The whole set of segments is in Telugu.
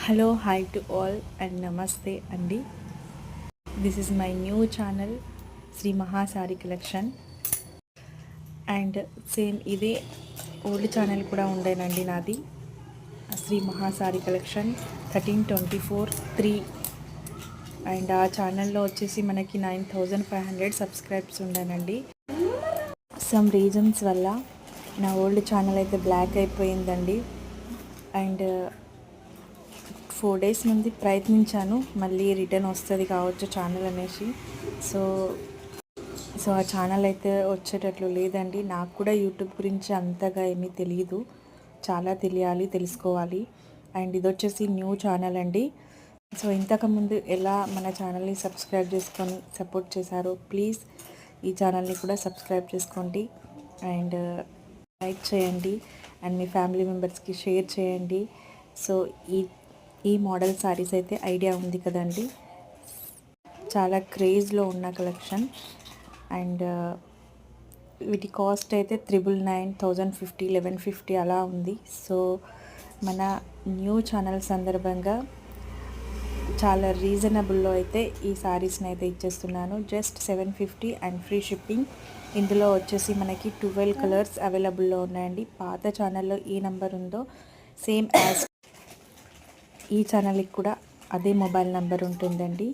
Hello hi to all and namaste అండి. This is my new channel Shri Mahasari collection. And same ఇదే ఓల్డ్ ఛానల్ కూడా ఉండేనండి నాది, శ్రీ మహాసారి కలెక్షన్ 1324 అండ్ ఆ ఛానల్లో వచ్చేసి మనకి 9500 సబ్స్క్రైబ్స్ ఉండేనండి. సమ్ రీజన్స్ వల్ల నా ఓల్డ్ ఛానల్ అయితే బ్లాక్ అయిపోయిందండి. అండ్ 4 డేస్ నుండి ప్రయత్నించాను, మళ్ళీ రిటర్న్ వస్తుంది కావచ్చు ఛానల్ అనేసి. సో ఆ ఛానల్ అయితే వచ్చేటట్లు లేదండి. నాకు కూడా యూట్యూబ్ గురించి అంతగా ఏమీ తెలియదు, చాలా తెలుసుకోవాలి. అండ్ ఇది వచ్చేసి న్యూ ఛానల్ అండి. సో ఇంతకుముందు ఎలా మన ఛానల్ని సబ్స్క్రైబ్ చేసుకొని సపోర్ట్ చేశారో, ప్లీజ్ ఈ ఛానల్ని కూడా సబ్స్క్రైబ్ చేసుకోండి అండ్ లైక్ చేయండి అండ్ మీ ఫ్యామిలీ మెంబర్స్కి షేర్ చేయండి. సో ఈ మోడల్ శారీస్ అయితే ఐడియా ఉంది కదండి, చాలా క్రేజ్లో ఉన్న కలెక్షన్. అండ్ వీటి కాస్ట్ అయితే 999, 1050, 1150 అలా ఉంది. సో మన న్యూ ఛానల్ సందర్భంగా చాలా రీజనబుల్లో అయితే ఈ శారీస్ని అయితే ఇచ్చేస్తున్నాను. Just 750 and free shipping. ఇందులో వచ్చేసి మనకి 12 కలర్స్ అవైలబుల్లో ఉన్నాయండి. పాత ఛానల్లో ఏ నెంబర్ ఉందో సేమ్ యాజ్ ఈ ఛానల్కి కూడా అదే మొబైల్ నెంబర్ ఉంటుందండి.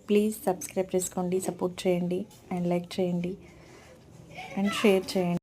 ప్లీజ్ సబ్స్క్రైబ్ చేసుకోండి, సపోర్ట్ చేయండి అండ్ లైక్ చేయండి అండ్ షేర్ చేయండి.